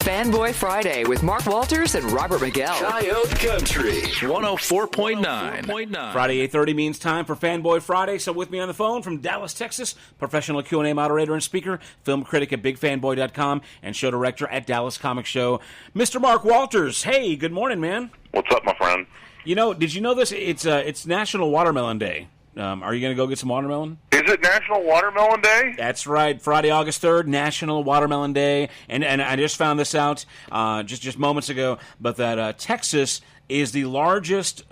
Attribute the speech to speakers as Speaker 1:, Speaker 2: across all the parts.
Speaker 1: Fanboy Friday with Mark Walters and Robert Miguel.
Speaker 2: Coyote Country 104.9.
Speaker 3: Friday 8:30 means time for Fanboy Friday. So with me on the phone from Dallas, Texas, professional Q&A moderator and speaker, film critic at bigfanboy.com, and show director at Dallas Comic Show, Mr. Mark Walters. Hey, good morning, man.
Speaker 4: What's up, my friend?
Speaker 3: You know, did you know this? It's National Watermelon Day. Are you going to go get some watermelon?
Speaker 4: Is it National Watermelon Day?
Speaker 3: That's right. Friday, August 3rd, National Watermelon Day. And I just found this out just moments ago, but that Texas is the largest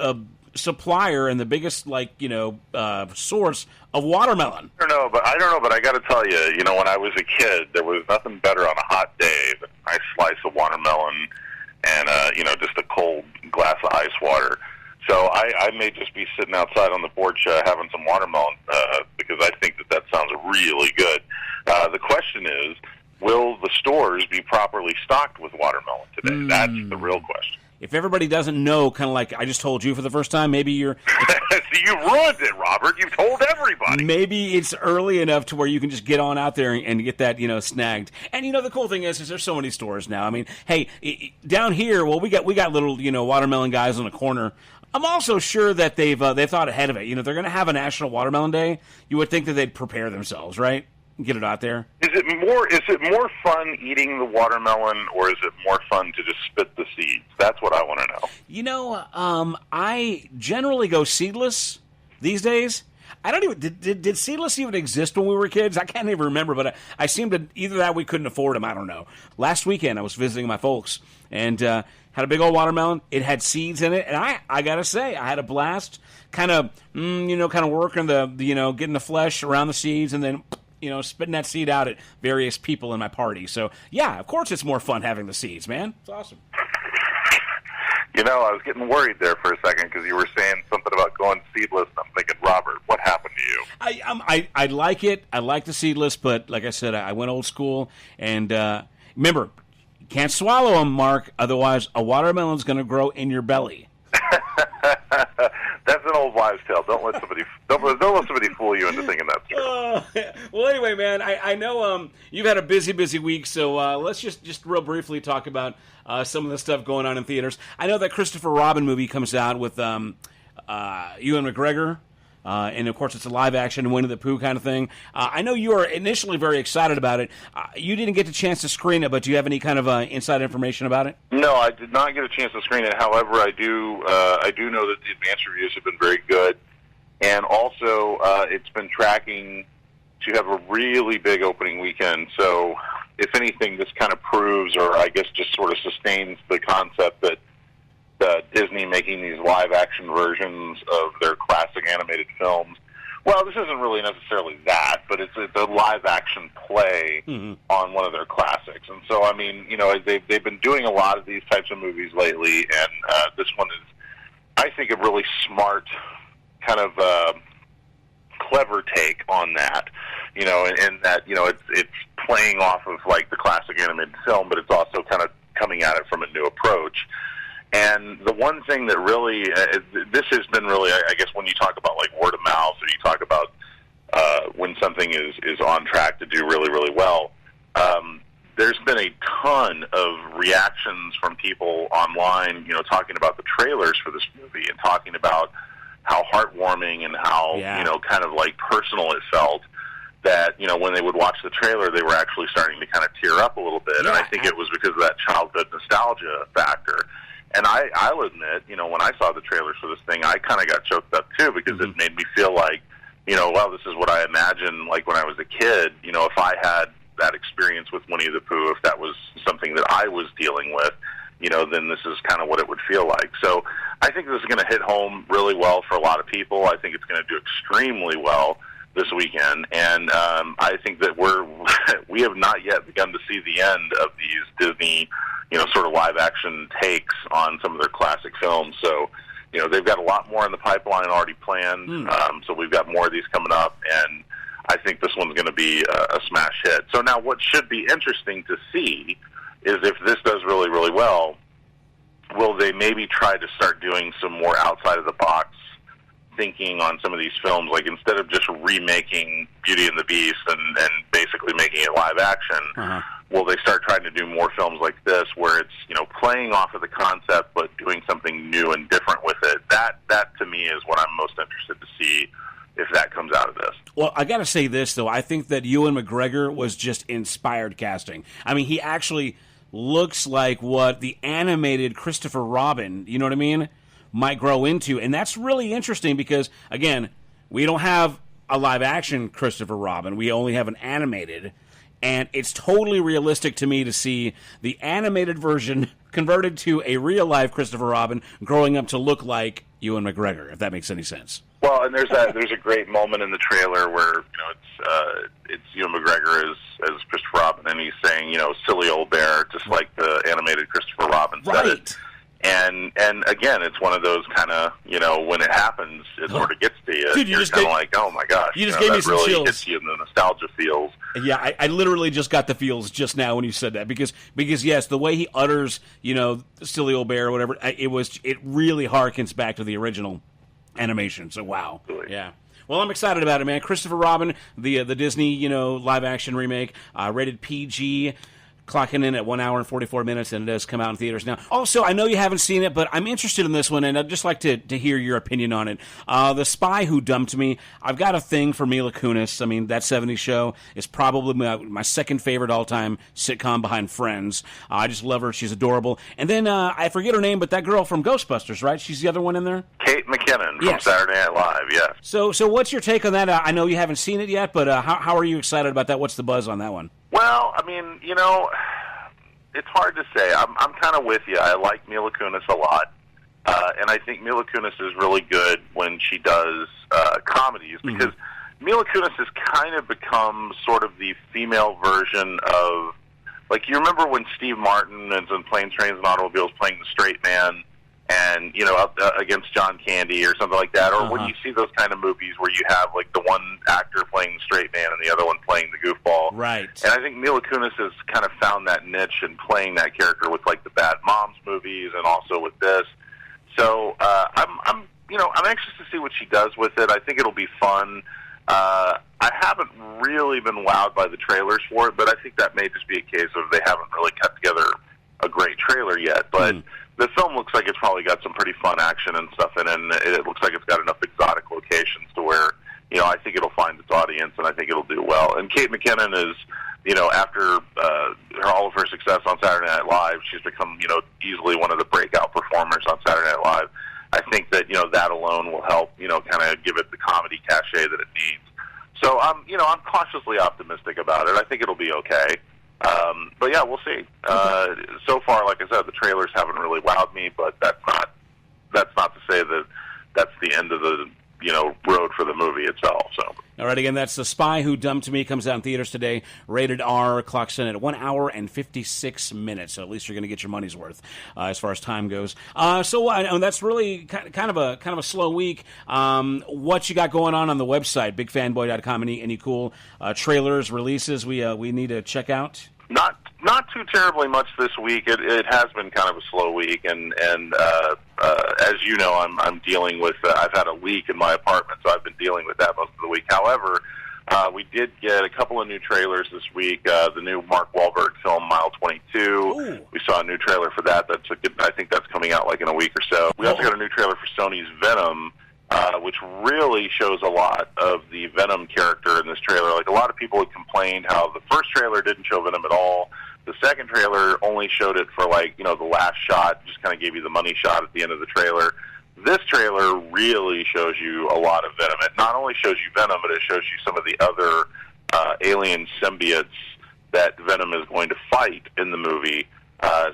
Speaker 3: supplier and the biggest, source of watermelon.
Speaker 4: I don't know, but I got to tell you, when I was a kid, there was nothing better on a hot day than a nice slice of watermelon and, just a cold glass of ice water. So I may just be sitting outside on the porch having some watermelon because I think that sounds really good. The question is, will the stores be properly stocked with watermelon today? That's the real question.
Speaker 3: If everybody doesn't know, kind of like I just told you for the first time, maybe you're...
Speaker 4: You ruined it, Robert. You've told everybody.
Speaker 3: Maybe it's early enough to where you can just get on out there and get that, snagged. And, the cool thing is there's so many stores now. I mean, hey, down here, well, we got little, watermelon guys on the corner. I'm also sure that they've thought ahead of it. They're going to have a National Watermelon Day. You would think that they'd prepare themselves, right? Get it out there.
Speaker 4: Is it more fun eating the watermelon, or is it more fun to just spit the seeds? That's what I want to know.
Speaker 3: I generally go seedless these days. I don't even did seedless even exist when we were kids? I can't even remember, but I seem to either that we couldn't afford them. I don't know. Last weekend I was visiting my folks and had a big old watermelon. It had seeds in it, and I gotta say I had a blast. Kind of working the getting the flesh around the seeds, and then spitting that seed out at various people in my party. So yeah, of course it's more fun having the seeds, man. It's awesome.
Speaker 4: I was getting worried there for a second because you were saying something about going seedless. I'm thinking, Robert, what happened to you?
Speaker 3: I like it. I like the seedless, but like I said, I went old school. And remember, you can't swallow them, Mark. Otherwise, a watermelon's going to grow in your belly.
Speaker 4: That's an old wives' tale. Don't let somebody fool you into thinking that's true.
Speaker 3: Well, anyway, man, I know you've had a busy week, so let's just real briefly talk about some of the stuff going on in theaters. I know that Christopher Robin movie comes out with Ewan McGregor, and of course it's a live-action Winnie the Pooh kind of thing. I know you were initially very excited about it. You didn't get the chance to screen it, but do you have any kind of inside information about it?
Speaker 4: No, I did not get a chance to screen it. However, I do know that the advanced reviews have been very good, and also it's been tracking to have a really big opening weekend. So, if anything, this kind of proves, or I guess just sort of sustains the concept that Disney making these live-action versions of their classic animated films. Well, this isn't really necessarily that, but it's a live-action play on one of their classics. And so, I mean, they've been doing a lot of these types of movies lately, and this one is, I think, a really smart kind of clever take on that. In that it's playing off of like the classic animated film, but it's also kind of coming at it from a new approach. And the one thing that really, this has been really, I guess, when you talk about like word of mouth, or you talk about when something is on track to do really, really well, there's been a ton of reactions from people online, talking about the trailers for this movie and talking about how heartwarming and how, kind of like personal it felt. That, when they would watch the trailer, they were actually starting to kind of tear up a little bit. Yeah, and I think it was because of that childhood nostalgia factor. And I'll admit, when I saw the trailers for this thing, I kind of got choked up too, because it made me feel like, well, this is what I imagined like when I was a kid. If I had that experience with Winnie the Pooh, if that was something that I was dealing with, then this is kind of what it would feel like. So I think this is going to hit home really well for a lot of people. I think it's going to do extremely well this weekend, and I think that we have not yet begun to see the end of these Disney, sort of live-action takes on some of their classic films. So, they've got a lot more in the pipeline already planned, so we've got more of these coming up, and I think this one's going to be a smash hit. So now what should be interesting to see is if this does really, really well, will they maybe try to start doing some more outside-of-the-box thinking on some of these films, like instead of just remaking Beauty and the Beast and basically making it live action, will they start trying to do more films like this where it's, you know, playing off of the concept but doing something new and different with it? That to me is what I'm most interested to see if that comes out of this.
Speaker 3: Well, I got to say this, though. I think that Ewan McGregor was just inspired casting. I mean, he actually looks like what the animated Christopher Robin, you know what I mean, might grow into. And that's really interesting because, again, we don't have a live-action Christopher Robin. We only have an animated. And it's totally realistic to me to see the animated version converted to a real-life Christopher Robin growing up to look like Ewan McGregor, if that makes any sense.
Speaker 4: Well, and there's a great moment in the trailer where, you know, it's Ewan McGregor as Christopher Robin, and he's saying, you know, silly old bear, just like the animated Christopher Robin said it. And again, it's one of those kind of, you know, when it happens, it sort of gets to you.
Speaker 3: Dude,
Speaker 4: you're kind of like, oh my gosh,
Speaker 3: you just gave me some
Speaker 4: really
Speaker 3: chills.
Speaker 4: Hits you in the nostalgia feels.
Speaker 3: Yeah, I literally just got the feels just now when you said that because yes, the way he utters, you know, silly old bear or whatever, it really harkens back to the original animation. So wow, yeah. Well, I'm excited about it, man. Christopher Robin, the Disney, you know, live action remake, rated PG. Clocking in at 1 hour and 44 minutes, and it does come out in theaters now. Also, I know you haven't seen it, but I'm interested in this one, and I'd just like to hear your opinion on it. The Spy Who Dumped Me. I've got a thing for Mila Kunis. I mean, That 70s Show is probably my second favorite all-time sitcom behind Friends. I just love her. She's adorable. And then, I forget her name, but that girl from Ghostbusters, right? She's the other one in there?
Speaker 4: Kate McKinnon from Saturday Night Live, yes.
Speaker 3: So what's your take on that? I know you haven't seen it yet, but how are you excited about that? What's the buzz on that one?
Speaker 4: Well, I mean, you know, it's hard to say. I'm kind of with you. I like Mila Kunis a lot, and I think Mila Kunis is really good when she does comedies because Mila Kunis has kind of become sort of the female version of, like, you remember when Steve Martin is in Planes, Trains, and Automobiles playing the straight man, and, you know, up against John Candy or something like that, or when you see those kind of movies where you have, like, the one actor playing the straight man and the other one playing the goofball.
Speaker 3: Right.
Speaker 4: And I think Mila Kunis has kind of found that niche in playing that character with, like, the Bad Moms movies and also with this. So I'm anxious to see what she does with it. I think it'll be fun. I haven't really been wowed by the trailers for it, but I think that may just be a case of they haven't really cut together a great trailer yet. But the film looks like it's probably got some pretty fun action and stuff in it, and it looks like it's got enough exotic locations to where, you know, I think it'll find its audience, and I think it'll do well. And Kate McKinnon is, you know, after all of her success on Saturday Night Live, she's become, you know, easily one of the breakout performers on Saturday Night Live. I think that, you know, that alone will help, you know, kind of give it the comedy cachet that it needs. So I'm cautiously optimistic about it. I think it'll be okay. But yeah, we'll see. So far, like I said, the trailers haven't really wowed me, but that's not to say that that's the end of the, you know, road for the movie itself. So.
Speaker 3: All right, again, that's The Spy Who Dumped Me. Comes out in theaters today. Rated R. Clocks in at 1 hour and 56 minutes. So at least you're going to get your money's worth as far as time goes. So that's really kind of a slow week. What you got going on the website, bigfanboy.com? Any cool trailers, releases we need to check out?
Speaker 4: Not too terribly much this week. It has been kind of a slow week, and as you know, I'm dealing with. I've had a leak in my apartment, so I've been dealing with that most of the week. However, we did get a couple of new trailers this week. The new Mark Wahlberg film, Mile 22. Ooh. We saw a new trailer for that. I think that's coming out like in a week or so. We also got a new trailer for Sony's Venom, which really shows a lot of the Venom character in this trailer. Like, a lot of people had complained how the first trailer didn't show Venom at all. The second trailer only showed it for, like, you know, the last shot, just kind of gave you the money shot at the end of the trailer. This trailer really shows you a lot of Venom. It not only shows you Venom, but it shows you some of the other alien symbiotes that Venom is going to fight in the movie.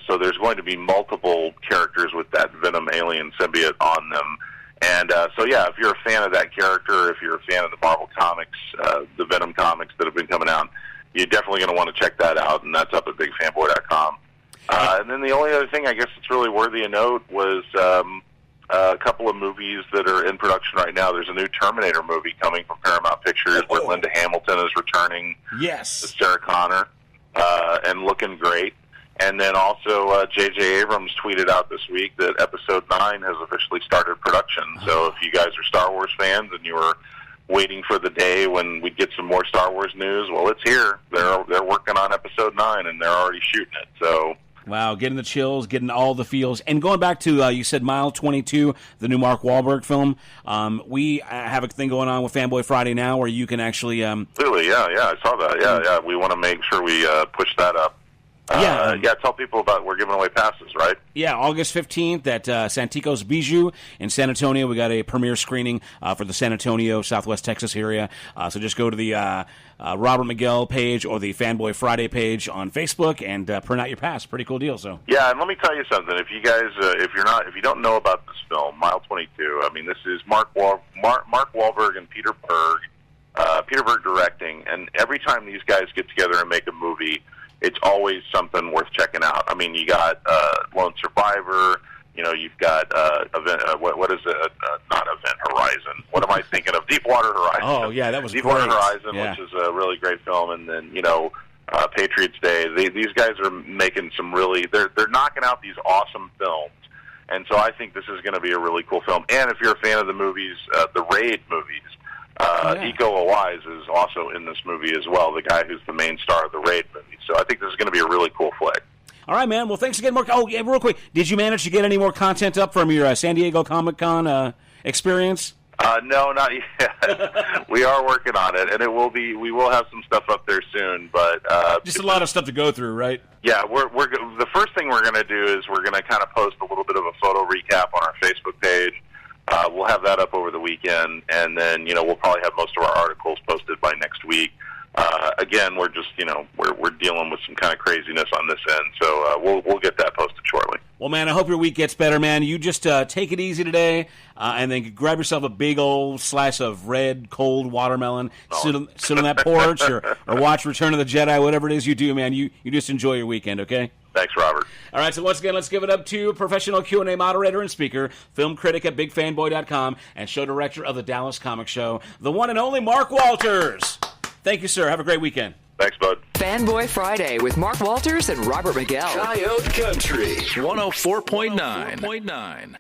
Speaker 4: So there's going to be multiple characters with that Venom alien symbiote on them. And so, yeah, if you're a fan of that character, if you're a fan of the Marvel comics, the Venom comics that have been coming out, you're definitely going to want to check that out, and that's up at bigfanboy.com. And then the only other thing I guess that's really worthy of note was a couple of movies that are in production right now. There's a new Terminator movie coming from Paramount Pictures where Linda Hamilton is returning as Sarah Connor and looking great. And then also J.J. Abrams tweeted out this week that Episode 9 has officially started production. So if you guys are Star Wars fans and you were waiting for the day when we'd get some more Star Wars news, well, it's here. They're working on Episode 9, and they're already shooting it. So
Speaker 3: wow, getting the chills, getting all the feels. And going back to, you said Mile 22, the new Mark Wahlberg film, we have a thing going on with Fanboy Friday now where you can actually...
Speaker 4: Really, yeah, I saw that. Yeah. We want to make sure we push that up. Tell people about we're giving away passes, right? Yeah,
Speaker 3: August 15th at Santico's Bijou in San Antonio. We got a premiere screening for the San Antonio, Southwest Texas area. So just go to the Robert Miguel page or the Fanboy Friday page on Facebook and print out your pass. Pretty cool deal. So
Speaker 4: yeah, and let me tell you something. If you guys, if you don't know about this film, Mile 22. I mean, this is Mark Wahlberg and Peter Berg directing, and every time these guys get together and make a movie, it's always something worth checking out. I mean, you got Lone Survivor. You know, you've got what is it? Not Event Horizon. What am I thinking of? Deepwater Horizon.
Speaker 3: Oh yeah, that was
Speaker 4: Deepwater
Speaker 3: great.
Speaker 4: Horizon,
Speaker 3: yeah.
Speaker 4: Which is a really great film. And then Patriots Day. These guys are making some really. They're knocking out these awesome films. And so I think this is going to be a really cool film. And if you're a fan of the movies, the Raid movies. Iko Uwais is also in this movie as well, the guy who's the main star of the Raid movie. So I think this is going to be a really cool flick.
Speaker 3: All right, man. Well, thanks again, Mark. Oh, yeah, real quick, did you manage to get any more content up from your San Diego Comic-Con experience?
Speaker 4: No, not yet. We are working on it, and we will have some stuff up there soon. But
Speaker 3: just a lot of stuff to go through, right?
Speaker 4: Yeah, the first thing we're going to do is we're going to kind of post a little bit of a photo recap on our Facebook page. We'll have that up over the weekend, and then we'll probably have most of our articles posted by next week. Again, we're just we're dealing with some kind of craziness on this end, so we'll get that posted shortly.
Speaker 3: Well, man, I hope your week gets better, man. You just take it easy today, and then grab yourself a big old slice of red, cold watermelon, sit on that porch, or watch Return of the Jedi, whatever it is you do, man. You just enjoy your weekend, okay?
Speaker 4: Thanks, Robert.
Speaker 3: All right, so once again, let's give it up to professional Q&A moderator and speaker, film critic at bigfanboy.com, and show director of the Dallas Comic Show, the one and only Mark Walters. Thank you, sir. Have a great weekend.
Speaker 4: Thanks, bud.
Speaker 1: Fanboy Friday with Mark Walters and Robert Miguel.
Speaker 2: Coyote Country 104.9.